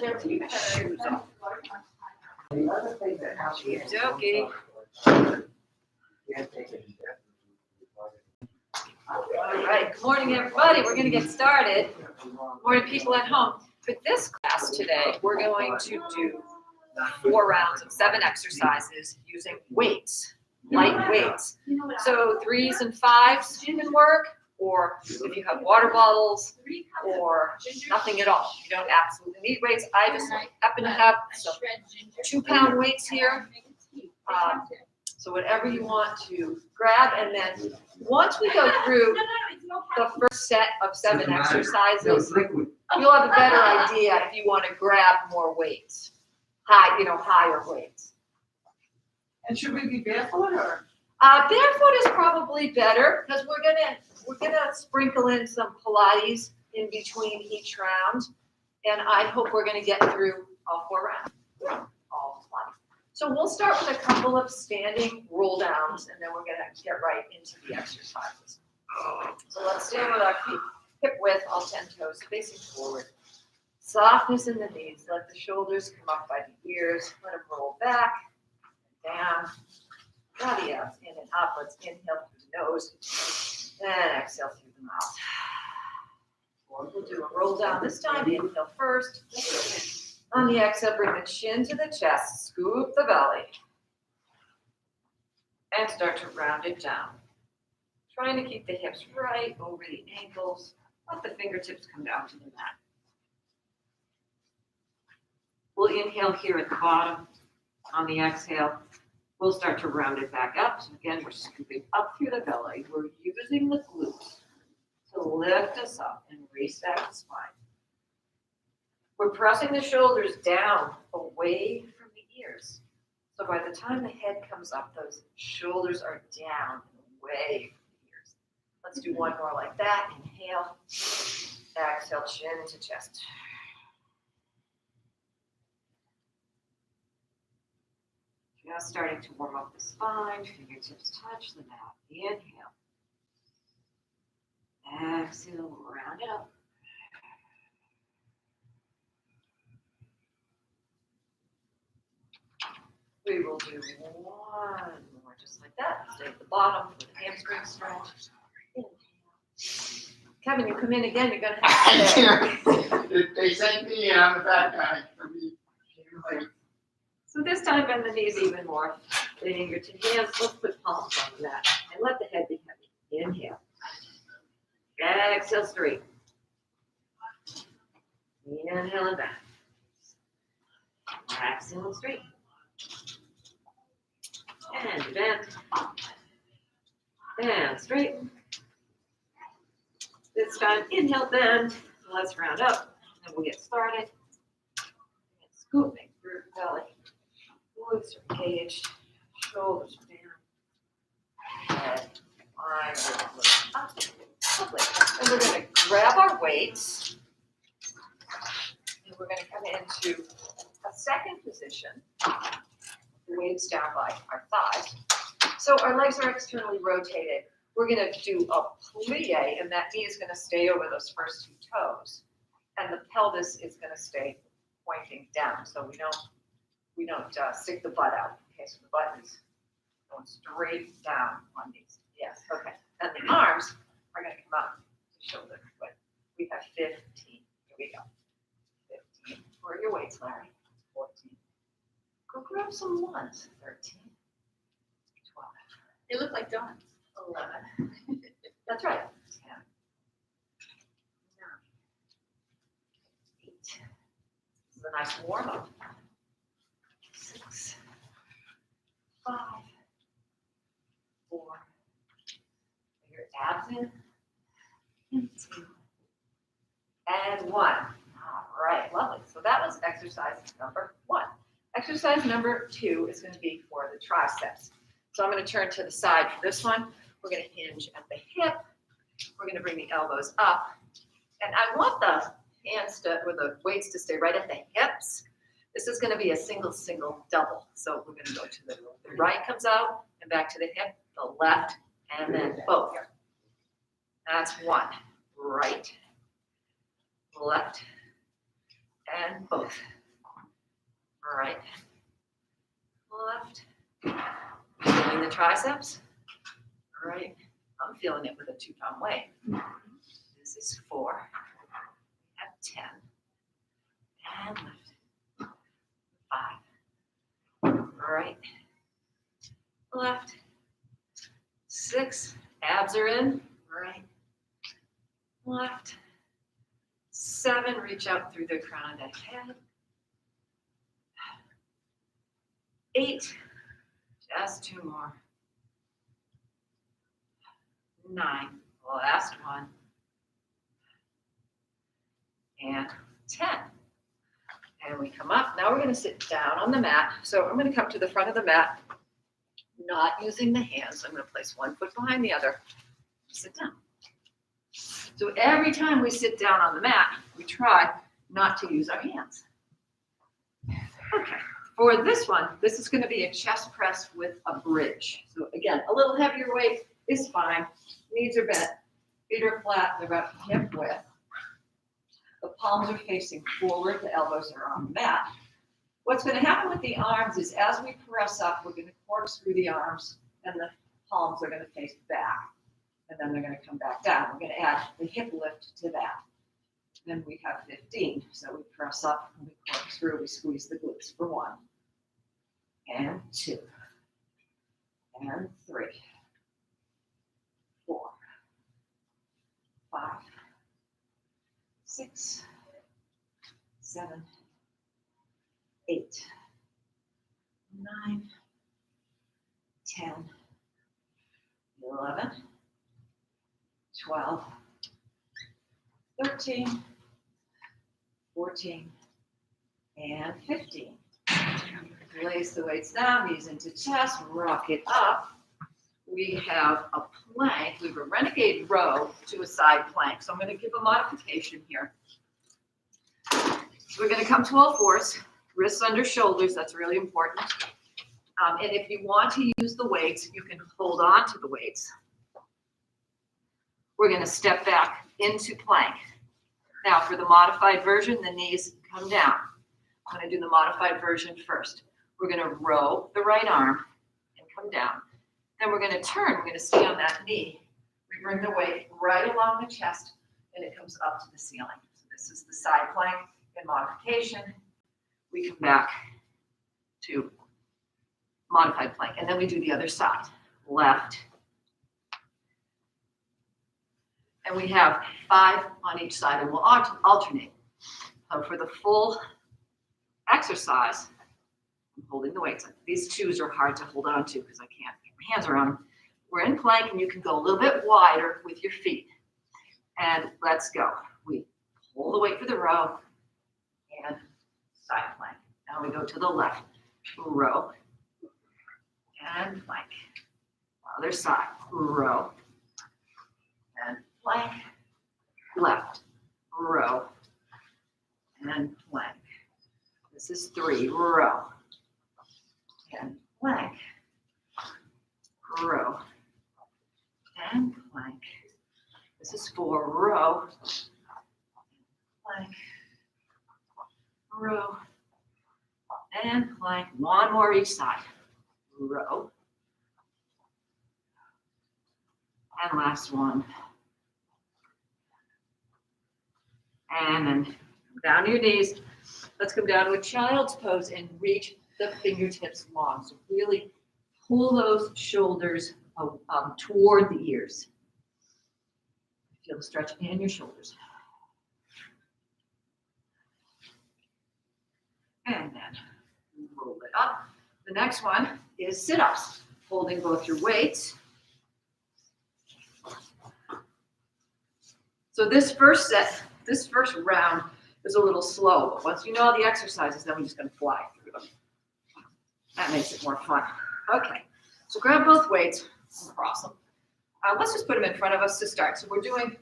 their shoes off. Okay. All right, good morning, everybody. We're going to get started. Good morning, people at home. For this class today, we're going to do 4 rounds of 7 exercises using weights, light weights. So 3s and 5s can work, or if you have water bottles, or nothing at all. You don't absolutely need weights. I just happen to have some 2-pound weights here. So whatever you want to grab, and then once we go through the first set of 7 exercises, you'll have a better idea if you want to grab more weights, higher weights. And should we be barefoot or? Barefoot is probably better because we're gonna sprinkle in some Pilates in between each round, and I hope we're gonna get through all 4 rounds. All Pilates. So we'll start with a couple of standing roll downs, and then we're gonna get right into the exercises. So let's stand with our feet hip width, all 10 toes facing forward. Softness in the knees. Let the shoulders come up by the ears. Let them roll back and down. Body up, in and up. Let's inhale through the nose and exhale through the mouth. We'll do a roll down this time. Inhale first. On the exhale, bring the chin to the chest. Scoop the belly. And start to round it down. Trying to keep the hips right over the ankles. Let the fingertips come down to the mat. We'll inhale here at the bottom. On the exhale, we'll start to round it back up. So again, we're scooping up through the belly. We're using the glutes to lift us up and raise back the spine. We're pressing the shoulders down away from the ears. So by the time the head comes up, those shoulders are down and away from the ears. Let's do one more like that. Inhale, exhale, chin to chest. Just starting to warm up the spine, fingertips touch the mat. Inhale. Exhale, round it up. We will do one more just like that. Stay at the bottom for the hamstring stretch. Inhale. Kevin, you come in again, you're going to have to They sent me, I'm the fat guy. So this time, bend the knees even more. Leaning your hands, let's put palms on the mat. And let the head be heavy. Inhale. Exhale, straight. Inhale and back. Exhale and straight. And bend. And straight. This time, inhale, bend. Let's round up. And we'll get started. And scooping through the belly. Glutes are engaged, shoulders are down, head, arms are up. Lovely. And we're going to grab our weights, and we're going to come into a second position. The weights down by our thighs. So our legs are externally rotated. We're going to do a plie, and that knee is going to stay over those first 2 toes, and the pelvis is going to stay pointing down. So we don't stick the butt out. Okay, so the butt is going straight down on these. Yes, okay. And the arms are going to come up to shoulder width. We have 15. Here we go. 15. Where are your weights, Larry? 14. Go grab some ones. 13. 12. They look like donuts. 11. That's right. 10. 9. 8. This is a nice warm up. 6, 5, 4, your abs in, and 2, and 1. All right, lovely. So that was exercise number 1. Exercise number 2 is going to be for the triceps. So I'm going to turn to the side for this one. We're going to hinge at the hip. We're going to bring the elbows up. And I want the hands or the weights to stay right at the hips. This is going to be a single, double. So we're going to go to the right comes out and back to the hip, the left, and then both. That's 1. Right, left, and both. Right, left. Feeling the triceps. Right, I'm feeling it with a 2-pound weight. This is 4. We have 10. And left. 5. Right, left. 6. Abs are in. Right, left. 7. Reach out through the crown of the head. 8. Just 2 more. 9. Last one. And 10. And we come up. Now we're going to sit down on the mat. So I'm going to come to the front of the mat, not using the hands. I'm going to place one foot behind the other. Sit down. So every time we sit down on the mat, we try not to use our hands. Okay. For this one, this is going to be a chest press with a bridge. So again, a little heavier weight is fine. Knees are bent. Feet are flat. They're about hip width. The palms are facing forward. The elbows are on the mat. What's going to happen with the arms is as we press up, we're going to corkscrew the arms, and the palms are going to face back. And then they're going to come back down. We're going to add the hip lift to that. Then we have 15. So we press up, and we corkscrew, we squeeze the glutes for 1. And 2. And 3. 4. 5. 6. 7. 8. 9. 10. 11. 12. 13. 14. And 15. Place the weights down, knees into chest, rock it up. We have a plank. We have a renegade row to a side plank. So I'm going to give a modification here. So we're going to come to all fours, wrists under shoulders. That's really important. And if you want to use the weights, you can hold on to the weights. We're going to step back into plank. Now for the modified version, the knees come down. I'm going to do the modified version first. We're going to row the right arm and come down. Then we're going to turn. We're going to stay on that knee. We bring the weight right along the chest, and it comes up to the ceiling. So this is the side plank and modification. We come back to modified plank, and then we do the other side. Left. And we have 5 on each side, and we'll alternate. So for the full exercise, I'm holding the weights. These 2s are hard to hold on to because I can't get my hands around them. We're in plank, and you can go a little bit wider with your feet. And let's go. We pull the weight for the row and side plank. Now we go to the left. Row and plank. Other side. Row and plank. Left. Row and plank. This is 3. Row and plank. Row and plank. This is 4. Row, plank, row, and plank. 1 more each side. Row. And last one. And then down to your knees. Let's come down to a child's pose and reach the fingertips long. So really pull those shoulders toward the ears. Feel the stretch in your shoulders. And then roll it up. The next one is sit-ups, holding both your weights. So this first round is a little slow, but once you know all the exercises, then we're just going to fly through them. That makes it more fun. Okay, so grab both weights and cross them. Let's just put them in front of us to start. So we're doing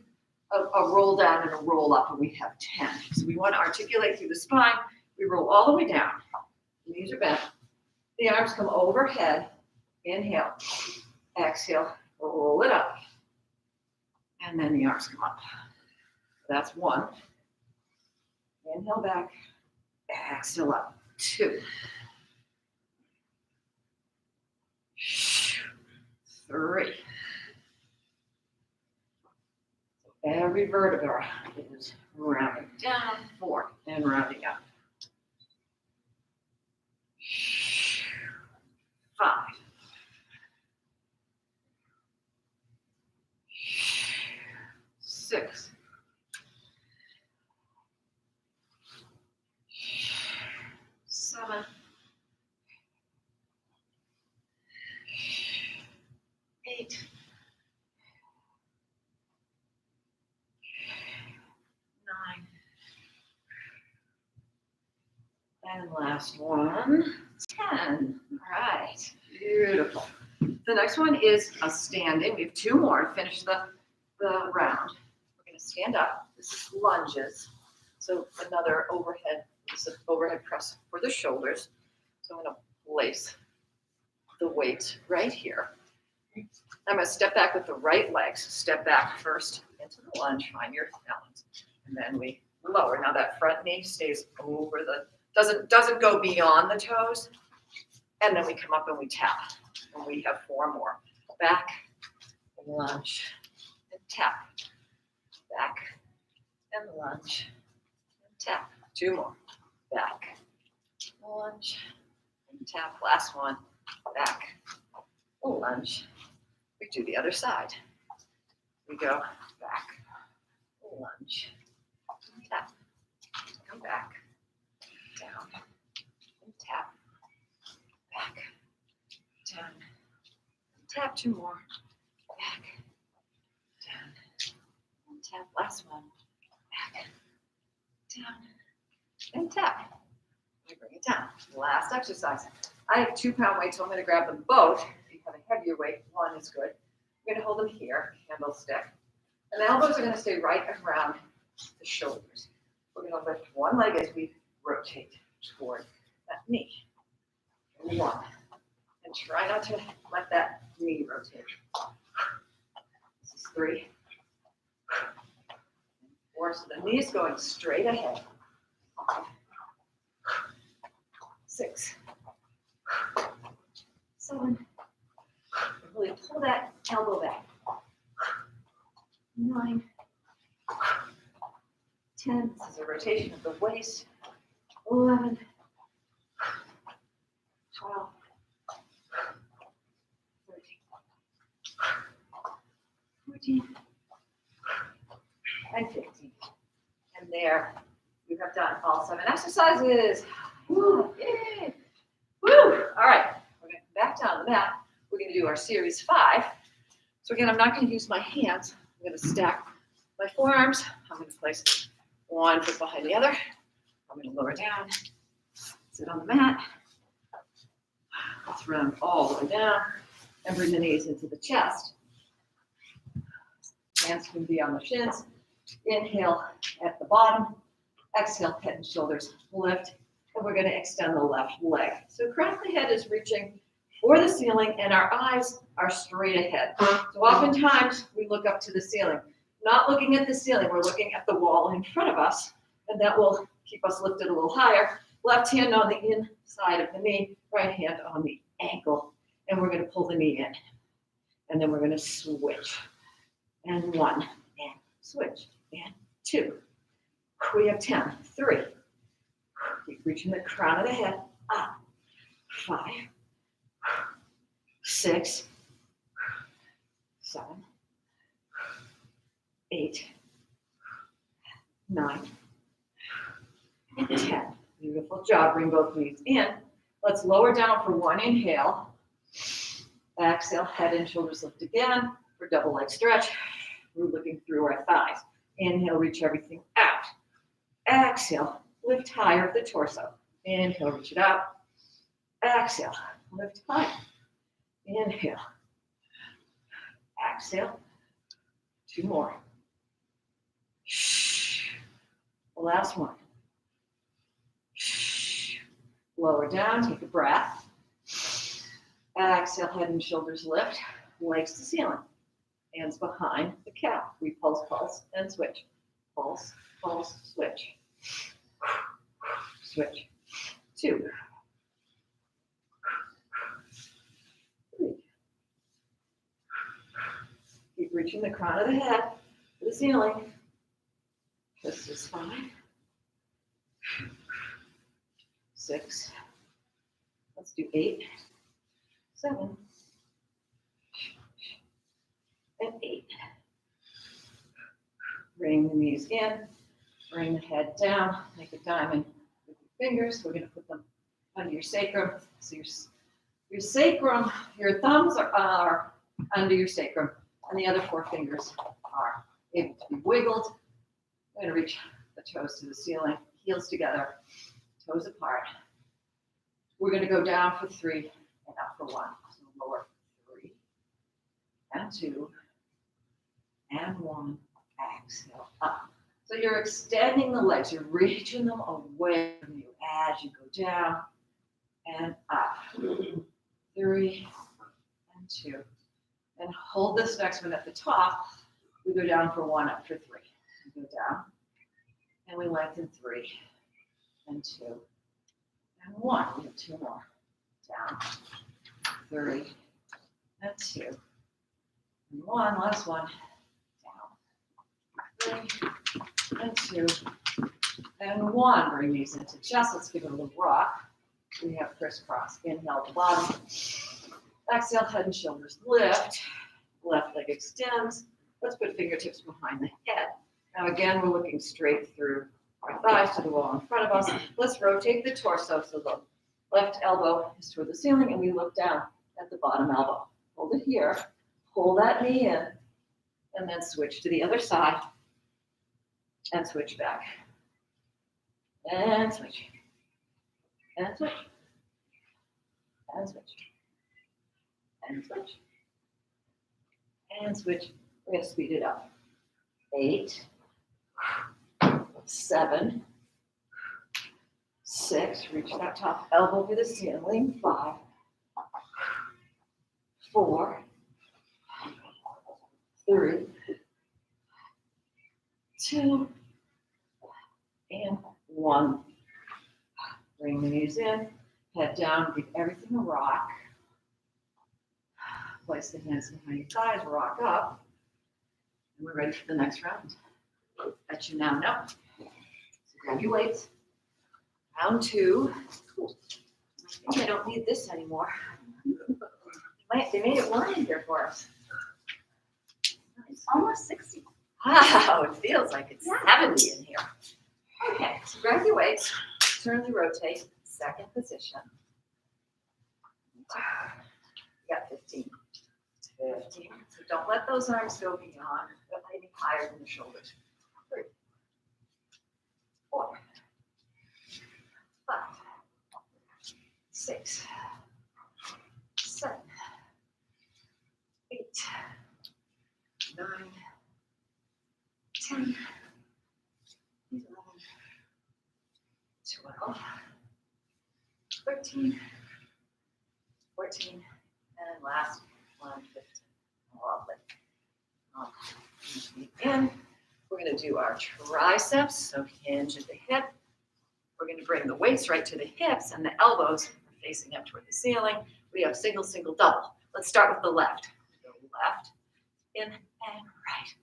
a roll down and a roll up, and we have 10. So we want to articulate through the spine. We roll all the way down. Knees are bent. The arms come overhead. Inhale. Exhale. Roll it up. And then the arms come up. That's 1. Inhale back. Exhale up. 2. 3. Every vertebra is rounding down. 4 and rounding up. 5. 6. 7. 8. 9. And last one, 10. All right, beautiful. The next one is a standing. We have 2 more to finish the round. We're going to stand up. This is lunges. So another overhead, this is overhead press for the shoulders. So I'm going to place the weight right here. I'm going to step back with the right leg. So step back first into the lunge, find your balance, and then we lower. Now that front knee stays over the, doesn't go beyond the toes, and then we come up and we tap, and we have 4 more. Back, lunge, and tap. Back, and lunge, and tap. 2 more. Back, lunge, and tap. Last one. Back, lunge. We do the other side. We go back, lunge, and tap. Come back, down, and tap. Back, down, and tap. 2 more. Back, down, and tap. Last one. Back, down, and tap. We bring it down. Last exercise. I have 2-pound weights, so I'm going to grab them both. If you have a heavier weight, 1 is good. I'm going to hold them here, candlestick. And the elbows are going to stay right around the shoulders. We're going to lift one leg as we rotate toward that knee. 1. And try not to let that knee rotate. This is 3. 4. So the knee is going straight ahead. 5. 6. 7. Really pull that elbow back. 9. 10. This is a rotation of the waist. 11. 12. 13. 14. And 15. And there you have done all 7 exercises. Woo! Yay! Woo! All right. We're going to come back down to the mat. We're going to do our series 5. So again, I'm not going to use my hands. I'm going to stack my forearms. I'm going to place one foot behind the other. I'm going to lower down, sit on the mat. Let's round all the way down and bring the knees into the chest. Hands can be on the shins. Inhale at the bottom. Exhale, head and shoulders lift. And we're going to extend the left leg. So crown of the head is reaching for the ceiling and our eyes are straight ahead. So oftentimes we look up to the ceiling. Not looking at the ceiling, we're looking at the wall in front of us, and that will keep us lifted a little higher. Left hand on the inside of the knee, right hand on the ankle, and we're going to pull the knee in. And then we're going to switch. And 1, and switch, and 2. We have 10, 3. Keep reaching the crown of the head, up. 5, 6, 7, 8, 9, and 10. Beautiful job. Bring both knees in. Let's lower down for 1 inhale. Exhale, head and shoulders lift again for double leg stretch. We're looking through our thighs. Inhale, reach everything out. Exhale, lift higher the torso. Inhale, reach it out. Exhale, lift higher. Inhale. Exhale. 2 more. The last one. Lower down, take a breath. Exhale, head and shoulders lift. Legs to ceiling. Hands behind the calf. We pulse, pulse, and switch. Pulse, pulse, switch. switch, 2, 3. Keep reaching the crown of the head to the ceiling. This is 5, 6. Let's do 8, 7, and 8. Bring the knees in, bring the head down, make a diamond with your fingers. We're going to put them under your sacrum. So your sacrum, your thumbs are under your sacrum, and the other 4 fingers are able to be wiggled. We're going to reach the toes to the ceiling, heels together, toes apart. We're going to go down for 3 and up for 1. So lower 3 and 2 and 1. Exhale up. So you're extending the legs. You're reaching them away from you as you go down and up. 3 and 2. And hold this next one at the top. We go down for 1, up for 3. We go down and we lengthen 3 and 2 and 1. We have 2 more. Down. 3 and 2 and 1. Last one. 3 and 2 and 1. Bring these into chest. Let's give it a little rock. We have crisscross. Inhale to bottom. Exhale, head and shoulders lift. Left leg extends. Let's put fingertips behind the head. Now again, we're looking straight through our thighs to the wall in front of us. Let's rotate the torso so the left elbow is toward the ceiling and we look down at the bottom elbow. Hold it here. Pull that knee in and then switch to the other side. And switch back. And switch. And switch. And switch. And switch. And switch. We're going to speed it up. 8, 7, 6. Reach that top elbow to the ceiling. 5, 4, 3, 2, and 1. Bring the knees in, head down, give everything a rock. Place the hands behind your thighs, rock up. And we're ready for the next round. That you now know. So grab your weights. Round 2. Cool. I think I don't need this anymore. They made it warm in here for us. Nice. Almost 60. Wow, it feels like it's 70 in here. Okay, so grab your weights, externally rotate, second position. You got 15. 15. So don't let those arms go beyond, any higher than the shoulders. 3, 4, 5, 6, 7, 8, 9, 10, 11, 12, 13, 14, and last one, 15. Lovely. And we're going to do our triceps, so hinge at the hip. We're going to bring the weights right to the hips, and the elbows are facing up toward the ceiling. We have single, single, double. Let's start with the left. Go left, in, and right.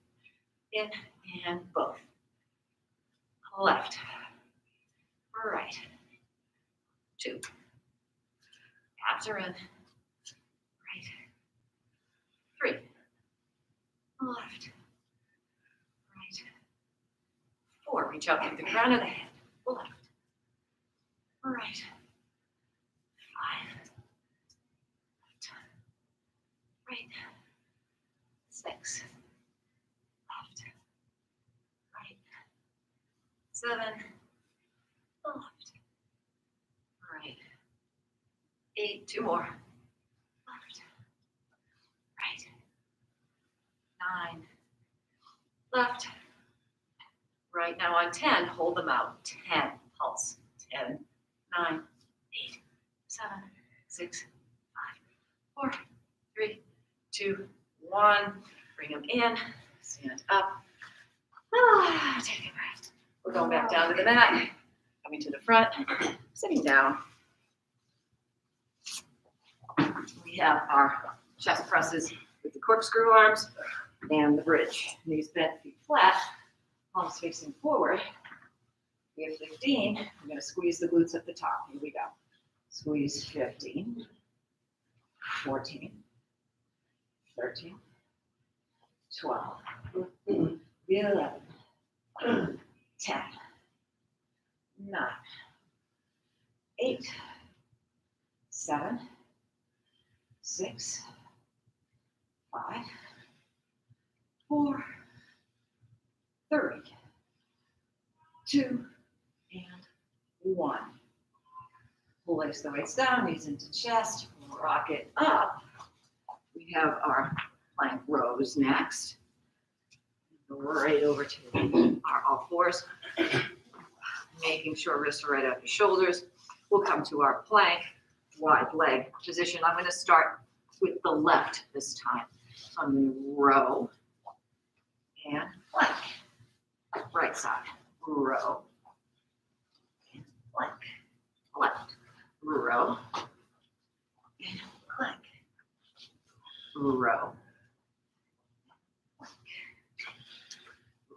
In, and both. Left, right, 2. Abs are in, right, 3, left, right, 4. Reach out through the crown of the head, left, right, 5, left, right, 6, left, right, 7, left, right, 8, 2 more, left, right, 9, left, right. Now on 10, hold them out. 10, pulse. 10, 9, 8, 7, 6, 5, 4, 3, 2, 1. Bring them in, stand up. Take a breath. We're going back down to the mat. Coming to the front, sitting down. We have our chest presses with the corkscrew arms and the bridge. Knees bent, feet flat, palms facing forward. We have 15. I'm going to squeeze the glutes at the top. Here we go. Squeeze 15, 14, 13, 12, 11, 10, 9, 8, 7, 6, 5, 4, 3, 2, and 1. Place the weights down, knees into chest, rock it up. We have our plank rows next. Go right over to our all fours, making sure wrists are right at the shoulders. We'll come to our plank, wide leg position. I'm going to start with the left this time. So I'm going to row and plank. Right side, row and plank. Left, row and plank. Row, plank.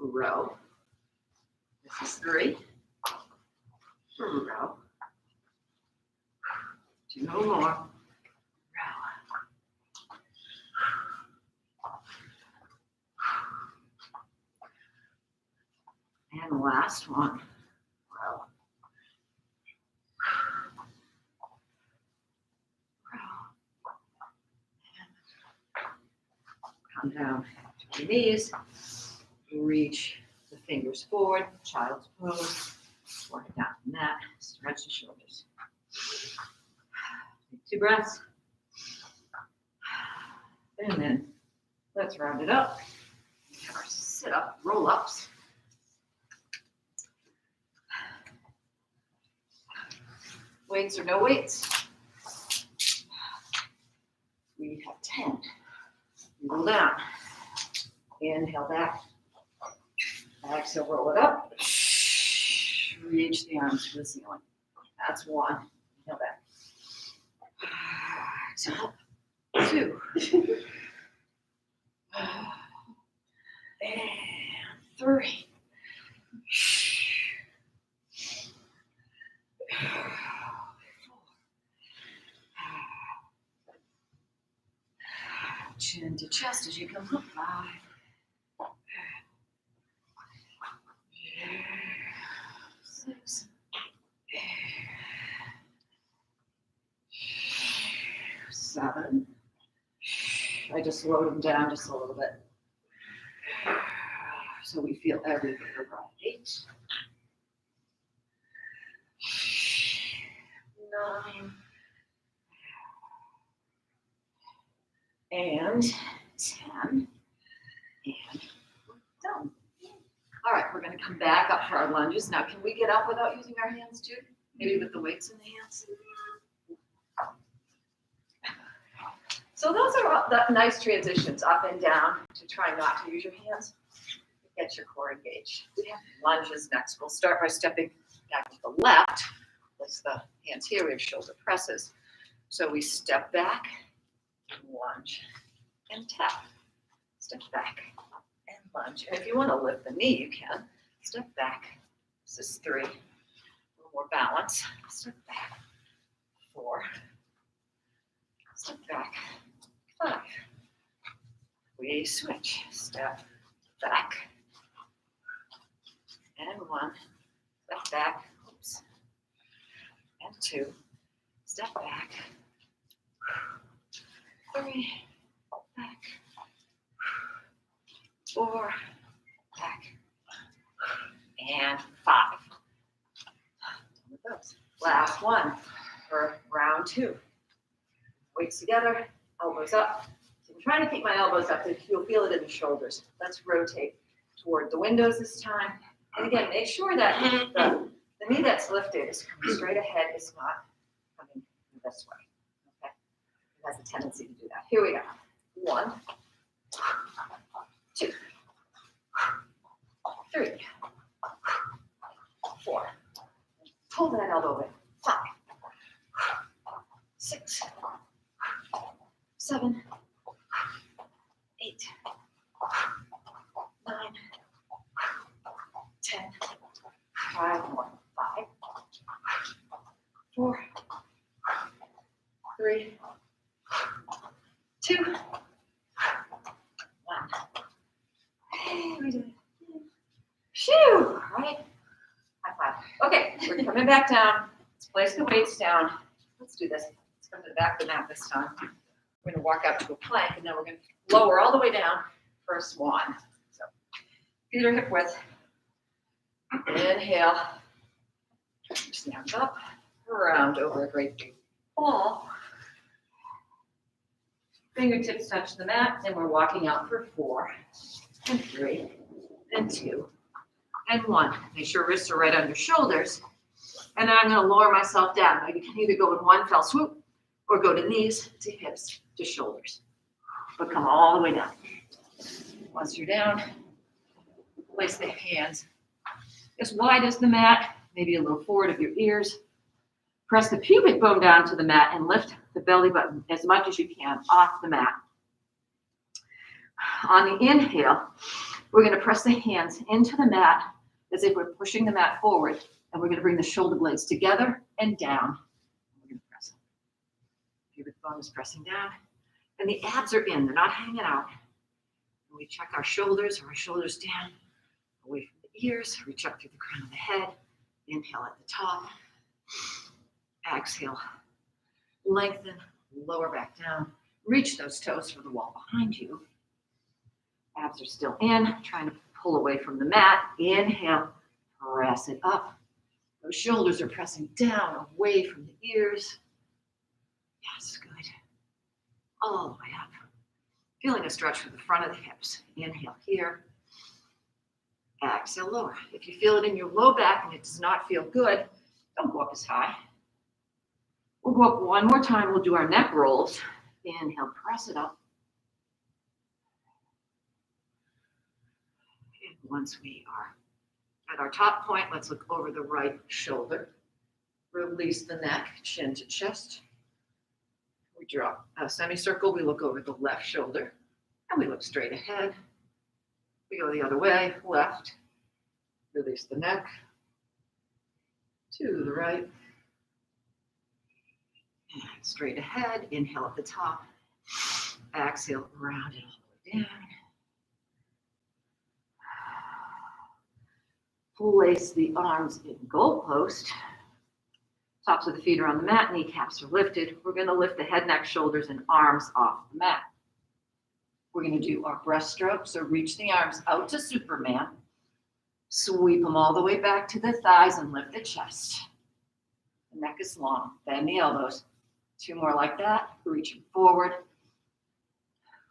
Row. This is 3. Row. 2 more. Row. And last one. Row. Come down to your knees, reach the fingers forward, child's pose, work it down from that, stretch the shoulders. Take 2 breaths. And then let's round it up. We have our sit-up, roll-ups. Weights or no weights. We have 10. Roll down. Inhale back. Exhale, roll it up. Reach the arms to the ceiling. That's 1. Inhale back. Exhale. 2. And 3. 4. Chin to chest as you come up. 5. 6. 7. I just slowed them down just a little bit, so we feel every bit of breath. 8. 9. And 10. And we're done. All right, we're going to come back up for our lunges. Now, can we get up without using our hands too? Maybe with the weights in the hands? So those are all the nice transitions up and down to try not to use your hands. Get your core engaged. We have lunges next. We'll start by stepping back to the left. Place the hands here. We have shoulder presses. So we step back, lunge, and tap. Step back and lunge. And if you want to lift the knee, you can. Step back. This is 3. A little more balance. Step back. 4. Step back. 5. We switch. Step back. And 1. Step back. Oops. And 2. Step back. 3. Back. 4. Back. And 5. Done with those. Last one for round 2. Weights together, elbows up. So I'm trying to keep my elbows up. You'll feel it in the shoulders. Let's rotate toward the windows this time. And again, make sure that the knee that's lifted is coming straight ahead. It's not coming this way. Okay? It has a tendency to do that. Here we go. 1, 2, 3, 4, Pull that elbow in. 5, 6, 7, 8, 9, 10. 5 more. 5, 4, 3, 2, 1. Hey, we did it. Phew. All right. High five. Okay, we're coming back down. Let's place the weights down. Let's do this. Let's come to the back of the mat this time. We're going to walk out to a plank, and then we're going to lower all the way down for a swan. So, feet are hip width. Inhale. Stand up. Round over a great big ball. Fingertips touch the mat, and we're walking out for 4, and 3, and 2, and 1. Make sure wrists are right under shoulders. And then I'm going to lower myself down. Now you can either go in one fell swoop or go to knees to hips to shoulders. But come all the way down. Once you're down, place the hands as wide as the mat, maybe a little forward of your ears. Press the pubic bone down to the mat and lift the belly button as much as you can off the mat. On the inhale, we're going to press the hands into the mat as if we're pushing the mat forward, and we're going to bring the shoulder blades together and down. We're going to press. Pubic bone is pressing down, and the abs are in. They're not hanging out. And we check our shoulders down, away from the ears. Reach up through the crown of the head. Inhale at the top. Exhale. Lengthen, lower back down. Reach those toes for the wall behind you. Abs are still in, trying to pull away from the mat. Inhale, press it up. Those shoulders are pressing down, away from the ears. Yes, good. All the way up. Feeling a stretch for the front of the hips. Inhale here. Exhale, lower. If you feel it in your low back and it does not feel good, don't go up as high. We'll go up one more time. We'll do our neck rolls. Inhale, press it up. And once we are at our top point, let's look over the right shoulder. Release the neck, chin to chest. We draw a semicircle. We look over the left shoulder, and we look straight ahead. We go the other way, left. Release the neck. To the right. And straight ahead. Inhale at the top. Exhale, round it all the way down. Place the arms in goal post. Tops of the feet are on the mat, kneecaps are lifted. We're going to lift the head, neck, shoulders, and arms off the mat. We're going to do our breaststroke. So reach the arms out to Superman. Sweep them all the way back to the thighs and lift the chest. The neck is long. Bend the elbows. 2 more like that. Reaching forward.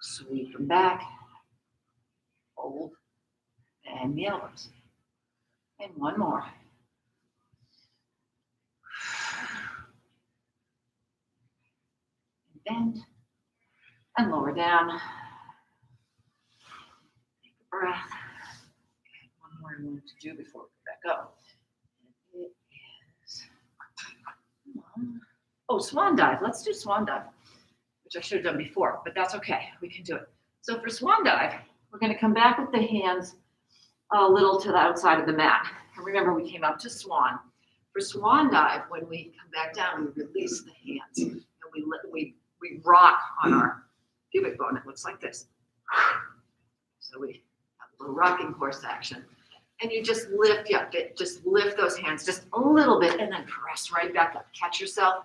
Sweep them back. Hold. Bend the elbows. And 1 more. Bend and lower down. Take a breath. Okay, 1 more move to do before we go back up. And it is, Swan Dive. Let's do Swan Dive, which I should have done before, but that's okay. We can do it. So for Swan Dive, we're going to come back with the hands a little to the outside of the mat. And remember, we came up to Swan. For Swan Dive, when we come back down, we release the hands and we rock on our pubic bone. It looks like this. So we have a little rocking horse action. And you just lift up, just lift those hands just a little bit and then press right back up. Catch yourself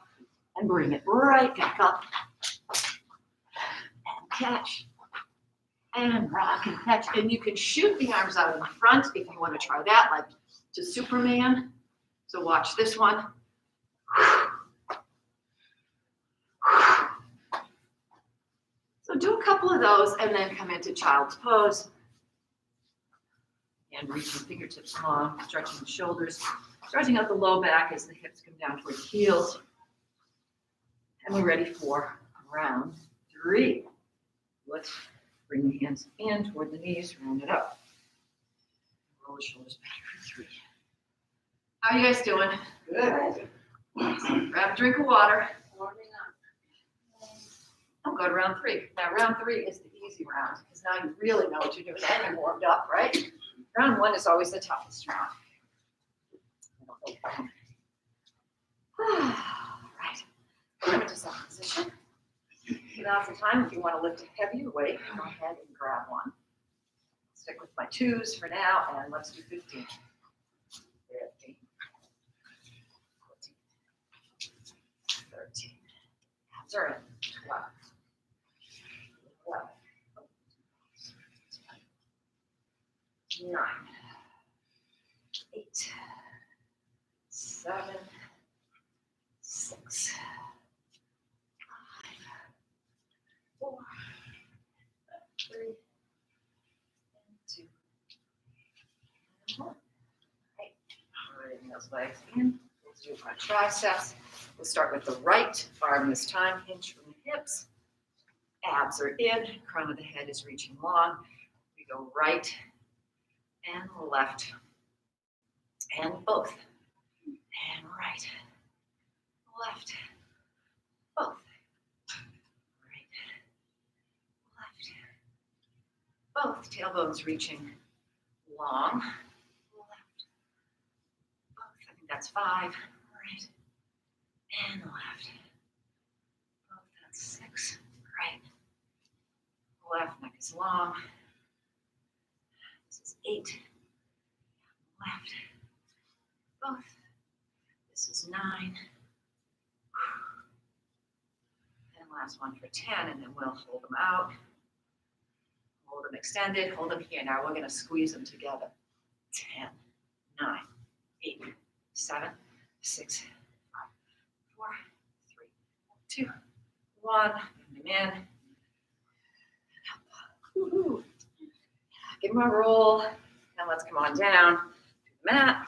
and bring it right back up. And catch. And rock and catch. And you can shoot the arms out in the front if you want to try that, like to Superman. So watch this one. So do a couple of those and then come into child's pose. And reach the fingertips long, stretching the shoulders, stretching out the low back as the hips come down toward the heels. And we're ready for round 3. Let's bring the hands in toward the knees, round it up. Roll the shoulders back for 3. How you guys doing? Good. Grab a drink of water. Warming up. I'll go to round 3. Now, round 3 is the easy round because now you really know what you're doing and you're warmed up, right? Round 1 is always the toughest round. Right. Come into some position. Now's the time if you want to lift a heavier weight, go ahead and grab one. Stick with my 2s for now, and let's do 15. 15. 14. 13. Abs are in. 12. 11. 9. 8. 7. 6. 5. 4. 3. 2. And 1. Right. Bring those legs in. Let's do our triceps. We'll start with the right arm this time. Hinge from the hips. Abs are in. Crown of the head is reaching long. We go right and left. And both. And right. Left. Both. Right. Left. Both. Tailbones reaching long. Left. Both. I think that's 5. Right. And left. Both. That's 6. Right. Left. Neck is long. This is 8. Left. Both. This is 9. And last one for 10, and then we'll hold them out. Hold them extended, hold them here. Now we're going to squeeze them together. 10, 9, 8, 7, 6, 5, 4, 3, 2, 1. Bring them in. Woo-hoo. Give them a roll. Now let's come on down to the mat.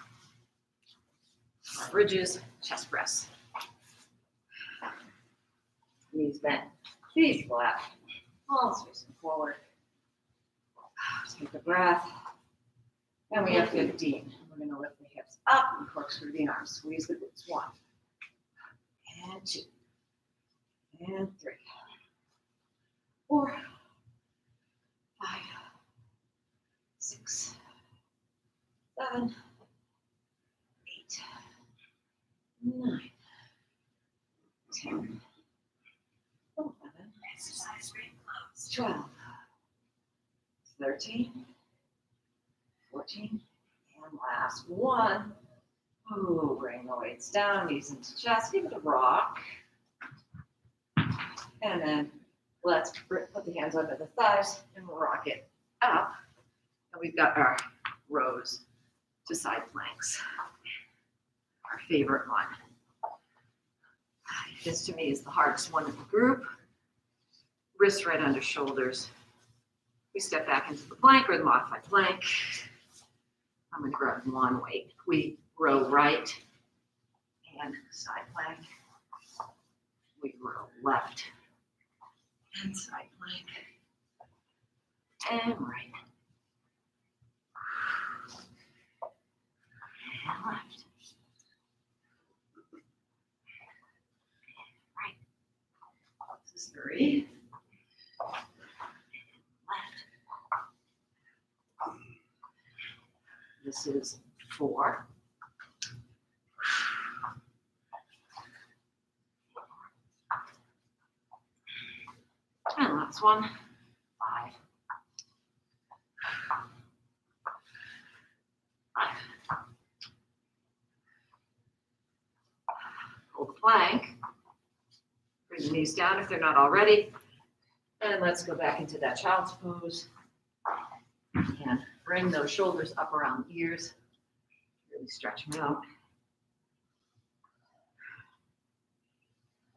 Bridges, chest press. Knees bent, feet flat. Palms facing forward. Take a breath. And we have 15. We're going to lift the hips up and corkscrew the arms. Squeeze the glutes. 1. And 2. And 3. 4. 5. 6. 7. 8. 9. 10. 11. 12. 13. 14. And last one. Ooh, bring the weights down, knees into chest. Give it a rock. And then let's put the hands under the thighs and rock it up. And we've got our rows to side planks. Our favorite one. This to me is the hardest one in the group. Wrists right under shoulders. We step back into the plank or the modified plank. I'm going to grab one weight. We row right and side plank. We row left and side plank. And right. And left. Right. This is 3. This is 4. And last one, 5. Hold the plank. Bring the knees down if they're not already. And let's go back into that child's pose. And bring those shoulders up around the ears. Really stretch them out.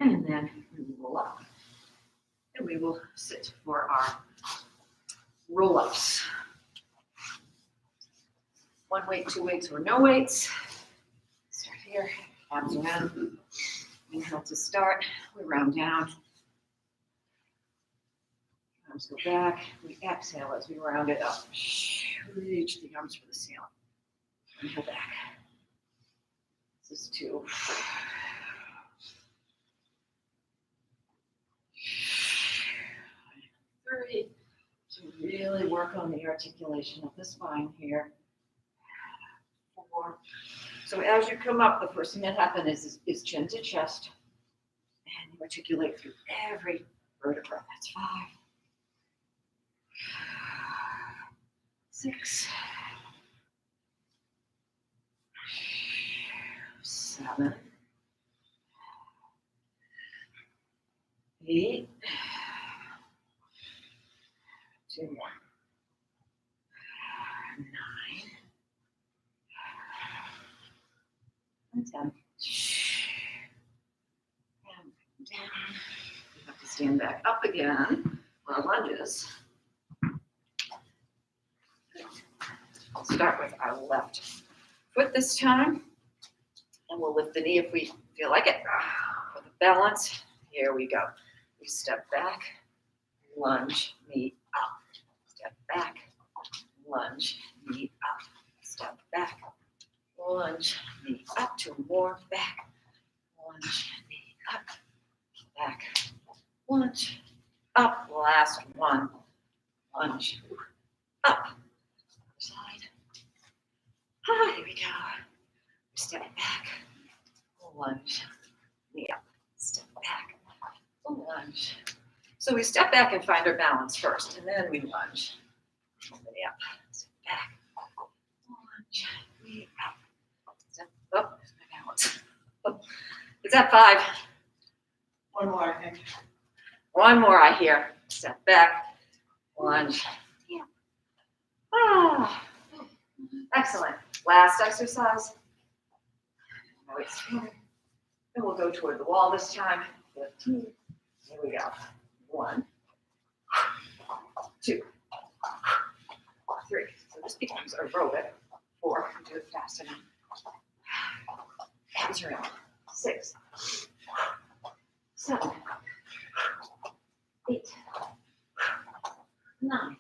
And then we will roll up. And we will sit for our roll-ups. 1 weight, 2 weights, or no weights. Start here, abs around. Inhale to start. We round down. Arms go back. We exhale as we round it up. Reach the arms for the ceiling. Inhale back. This is 2. 3. So really work on the articulation of the spine here. 4. So as you come up, the first thing that happens is chin to chest. And you articulate through every vertebra. That's 5. 6. 7. 8. 2 more. 9. And 10. And down. You have to stand back up again for our lunges. I'll start with our left foot this time. And we'll lift the knee if we feel like it. For the balance, here we go. We step back, lunge, knee up. Step back, lunge, knee up. Step back, lunge, knee up. 2 more, back, lunge, knee up. Back, lunge, up. Last one, lunge, up. Side. Here we go. Step back, lunge, knee up. Step back, lunge. So we step back and find our balance first, and then we lunge. Knee up. Step back, lunge, knee up. Step up. There's my balance. Oh. It's at 5. 1 more, I think. 1 more, I hear. Step back, lunge. Yeah. Ah. Excellent. Last exercise. And we'll go toward the wall this time. 15. Here we go. 1, 2, 3. So this becomes aerobic. 4. Do it fast enough. Abs are in. 6, 7, 8, 9,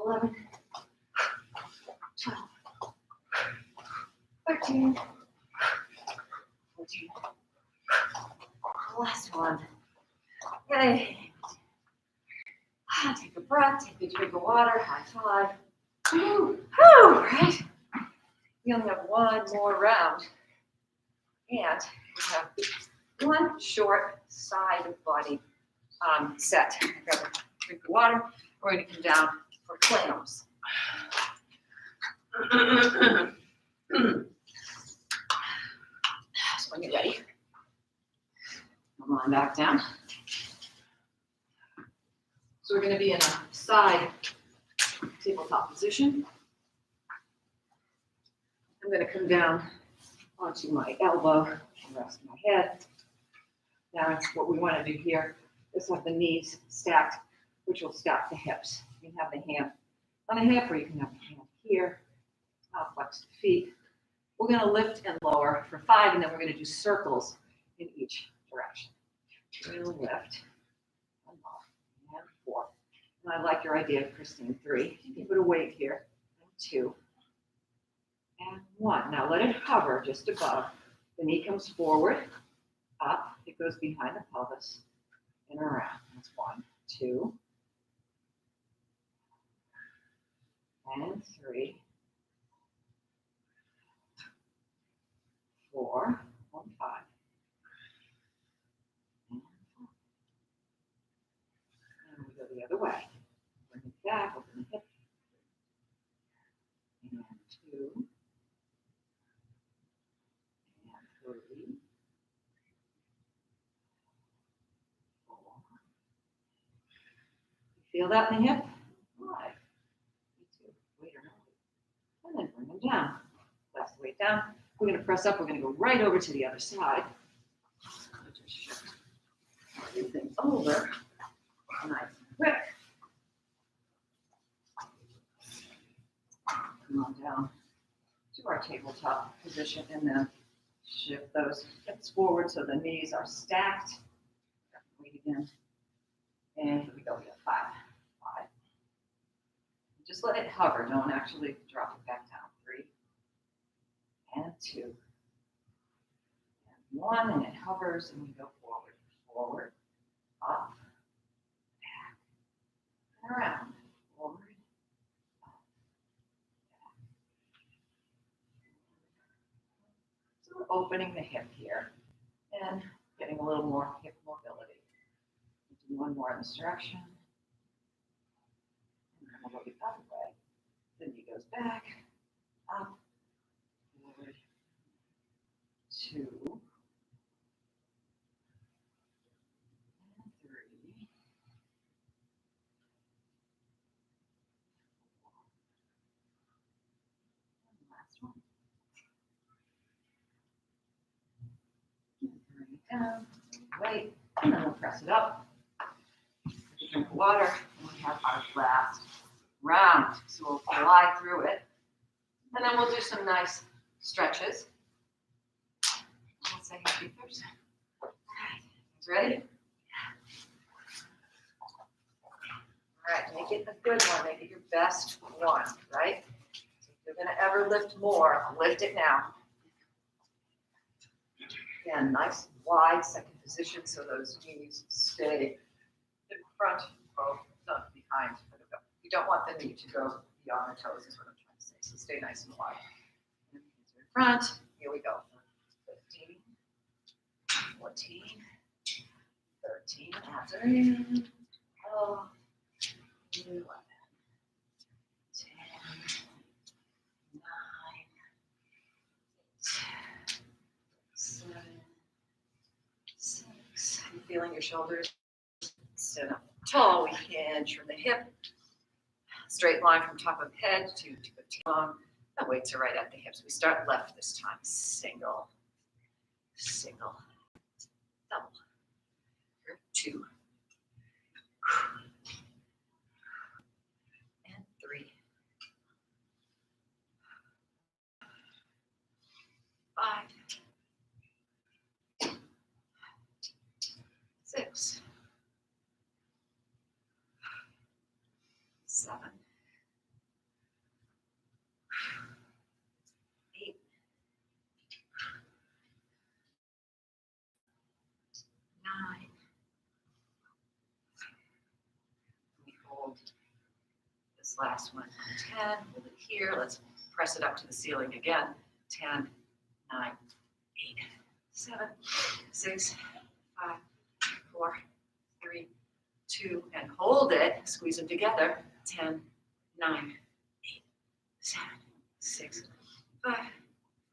11, 12, 13, 14. Last one. Okay. Take a breath, take a drink of water, high five. Woo, right? We only have 1 more round. And we have 1 short side body set. Grab a drink of water. We're going to come down for planks. So when you're ready, come on back down. So we're going to be in a side tabletop position. I'm going to come down onto my elbow and rest my head. Now, what we want to do here is have the knees stacked, which will stack the hips. You can have the hand on the hip, or you can have the hand here. I'll flex the feet. We're going to lift and lower for 5, and then we're going to do circles in each direction. We'll lift and lower, and 4. And I like your idea, Christine. 3. You can put a weight here. And 2. And 1. Now let it hover just above. The knee comes forward, up. It goes behind the pelvis and around. That's 1, 2, and 3, 4, 1, 5, and 4. And we go the other way. Bring it back, open the hip. And 2, and 3, 4. Feel that in the hip? 5. 2. Weight or no weight. And then bring them down. Press the weight down. We're going to press up. We're going to go right over to the other side. Just shift everything over. Nice and quick. Come on down to our tabletop position, and then shift those hips forward so the knees are stacked. Weight again. And here we go. We got 5. 5. Just let it hover. Don't actually drop it back down. 3. and 2, and 1, and it hovers, and we go forward, forward, up, back, and around, forward, up, back. So we're opening the hip here and getting a little more hip mobility. We'll do one more in this direction. And then we'll go the other way. The knee goes back, up, forward, 2, and 3, and last one. And bring it down, wait, and then we'll press it up. Drink of water, and we have our last round. So we'll fly through it, and then we'll do some nice stretches. Let's say keepers. All right, ready? All right, make it a good one. Make it your best one, right? So if you're going to ever lift more, lift it now. Again, nice wide second position so those knees stay in front, not behind. You don't want the knee to go beyond the toes, is what I'm trying to say. So stay nice and wide. And hands are in front. Here we go. 15, 14, 13. Abs are in. 12, 11, 10, 9, 7, 6. You feeling your shoulders? Sit up tall. We hinge from the hip. Straight line from top of head to the tongue. The weights are right at the hips. We start left this time. Single, single, double. Here, 2, and 3, 5, 6, 7, 8, 9. We hold this last one. 10. Hold it here. Let's press it up to the ceiling again. 10, 9, 8, 7, 6, 5, 4, 3, 2, and hold it. Squeeze them together. 10, 9, 8, 7, 6, 5,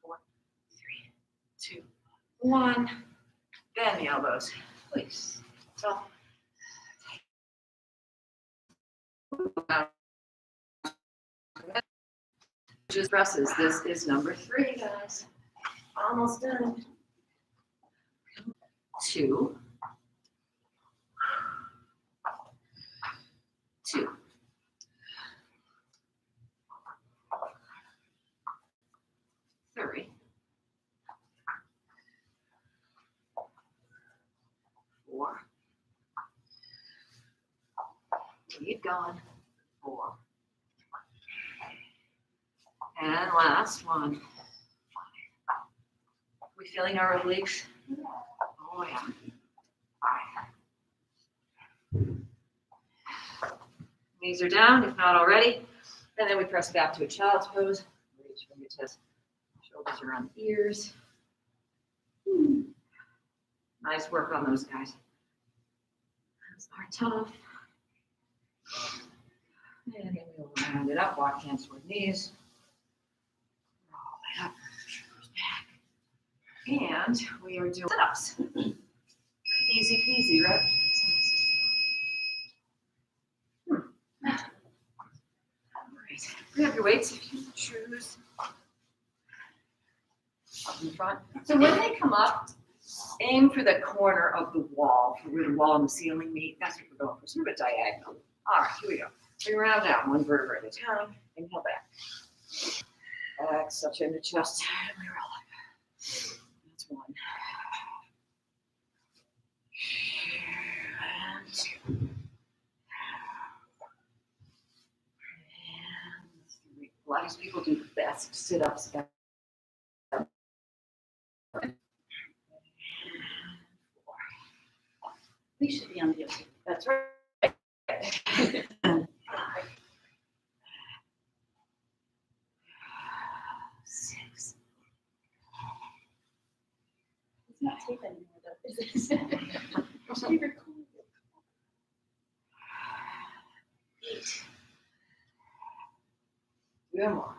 4, 3, 2, 1. Bend the elbows, please. So, just presses. This is number 3, guys. Almost done. 2, 2, 3, 4. Keep going. 4. And last one. 5. We feeling our obliques? Oh yeah. 5. Knees are down, if not already. And then we press back to a child's pose. Reach fingertips, shoulders around the ears. Nice work on those guys. Those are tough. And then we'll round it up, walk hands toward knees. Roll it up, back. And we are doing sit-ups. Easy peasy, right? All right. Grab your weights if you choose. Up in front. So when they come up, aim for the corner of the wall, for where the wall and the ceiling meet. That's what we're going for. Sort of a diagonal. All right, here we go. We round down, one vertebra at a time. Inhale back. Exhale, chin to chest. And we roll up. That's 1. And 2. And 3. A lot of people do the best sit-ups ever. We should be on YouTube. That's right. 6. It's not tape anymore, though, is it? It should be recorded. 8. 2 more.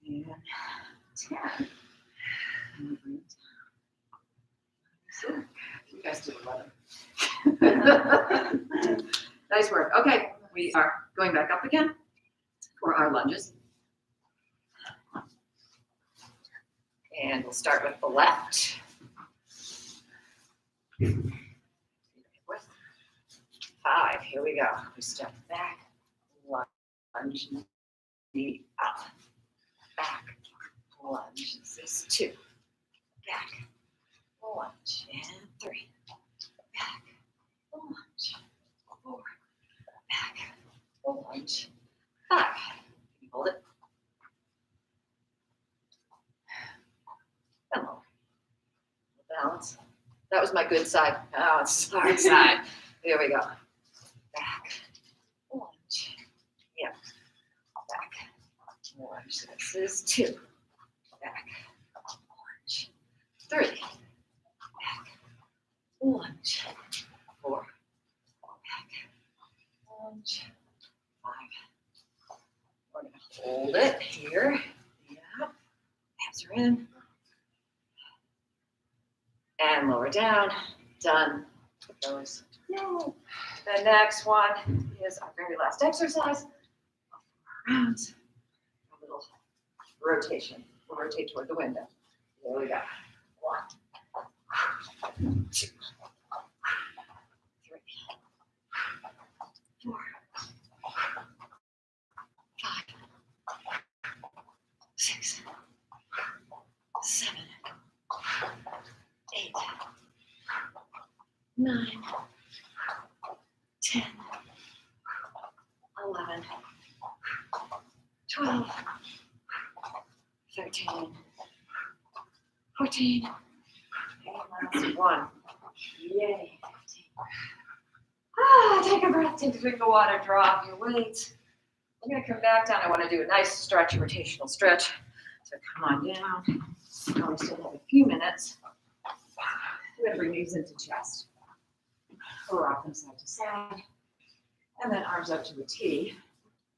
9. And 10. You guys did 11. Nice work. Okay, we are going back up again for our lunges. And we'll start with the left. 5, here we go. We step back, lunge, knee up, back, lunge. This is 2, back, lunge, and 3, back, lunge, 4, back, lunge, 5. Hold it. And lower. Balance. That was my good side. Now it's hard side. Here we go. Back, lunge, yeah, back, lunge. This is 2, back, lunge, 3, back, lunge, 4, back, lunge, 5. We're going to hold it here. Yeah, abs are in. And lower down. Done with those. Yay. The next one is our very last exercise. 4 rounds. A little rotation. We'll rotate toward the window. There we go. 1, 2, 3, 4, 5, 6, 7, 8, 9, 10, 11, 12, 13, 14, and last one. Yay. 15. Take a breath, take a drink of water, drop your weight. We're going to come back down. I want to do a nice stretch, a rotational stretch. So come on down. We still have a few minutes. We're going to bring knees into chest. We'll rock them side to side. And then arms up to a T.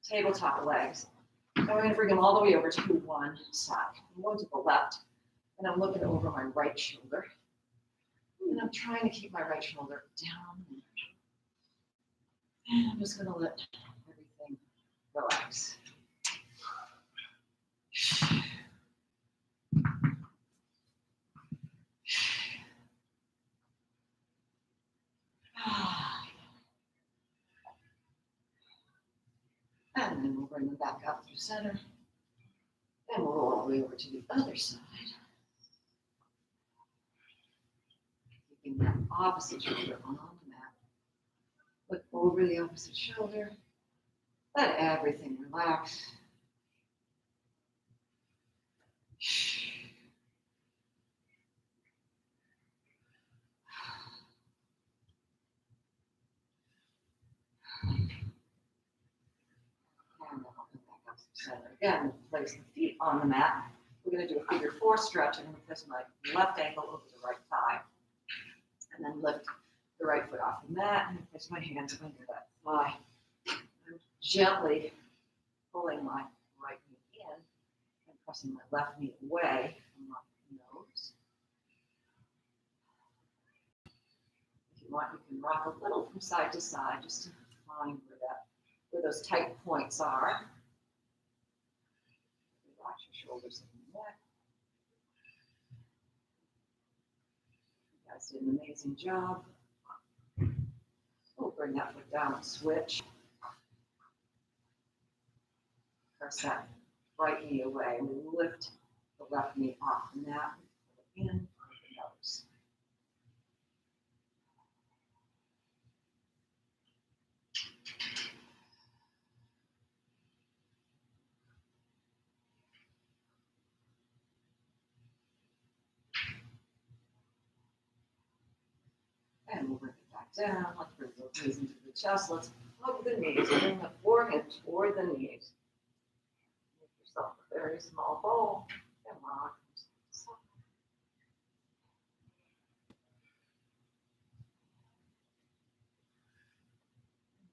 Tabletop legs. And we're going to bring them all the way over to one side. I'm going to the left. And I'm looking over my right shoulder. And I'm trying to keep my right shoulder down. And I'm just going to let everything relax. And then we'll bring them back up through center. And we'll roll all the way over to the other side. Keeping that opposite shoulder on the mat. Look over the opposite shoulder. Let everything relax. And then I'll come back up to center. Again, place the feet on the mat. We're going to do a figure 4 stretch. I'm going to place my left ankle over the right thigh. And then lift the right foot off the mat and place my hands under that thigh. I'm gently pulling my right knee in and pressing my left knee away from my nose. If you want, you can rock a little from side to side just to find where those tight points are. Relax your shoulders and neck. You guys did an amazing job. We'll bring that foot down and switch. Press that right knee away. We lift the left knee off the mat. Pull it in, pull the nose. down. Let's bring the knees into the chest. Let's hug the knees. Bring the forehead toward the knees. Make yourself a very small bowl. Come on.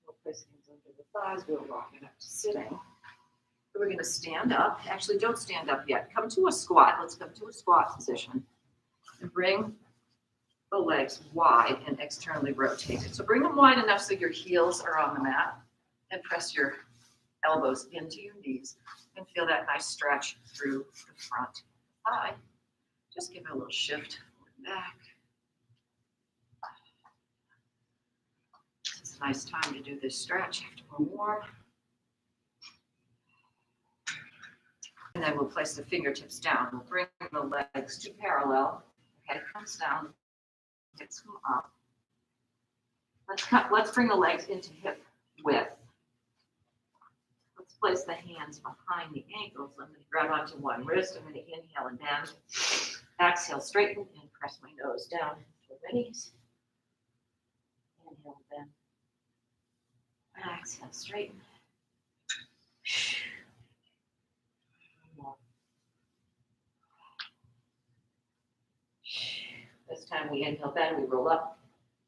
We'll place hands under the thighs. We'll rock it up to sitting. So we're going to stand up. Actually, don't stand up yet. Come to a squat. Let's come to a squat position. And bring the legs wide and externally rotated. So bring them wide enough so your heels are on the mat and press your elbows into your knees and feel that nice stretch through the front thigh. Just give it a little shift forward and back. It's a nice time to do this stretch after we're warm. And then we'll place the fingertips down. We'll bring the legs to parallel. Head comes down. Hips come up. Let's bring the legs into hip width. Let's place the hands behind the ankles. I'm going to grab onto one wrist. I'm going to inhale and bend. Exhale, straighten and press my nose down to the knees. Inhale, bend. Exhale, straighten. One more. This time we inhale, bend, we roll up.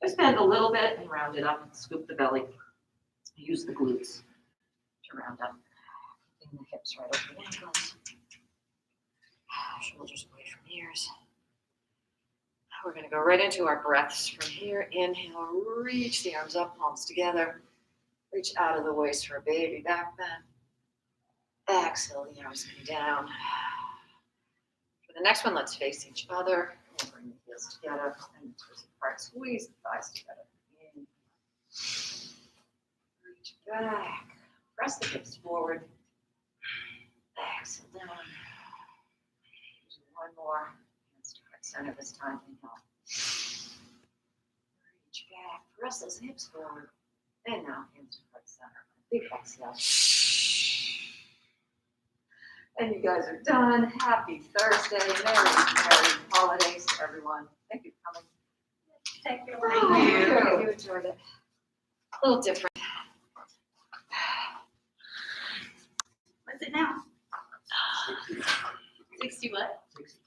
Just bend a little bit and round it up and scoop the belly. Use the glutes to round up. Bring the hips right over the ankles. Shoulders away from ears. We're going to go right into our breaths from here. Inhale, reach the arms up, palms together. Reach out of the waist for a baby back bend. Exhale, the arms come down. For the next one, let's face each other. We'll bring the heels together and toes apart. Squeeze the thighs together. In. Reach back. Press the hips forward. Exhale down. Do one more. Hands to heart center this time. Inhale. Reach back. Press those hips forward. And now hands to heart center. Big exhale. And you guys are done. Happy Thursday. Merry holidays to everyone. Thank you for coming. Thank you. Oh, you enjoyed it. A little different. What's it now? 60 what? 60.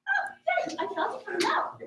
Oh, I thought it was out.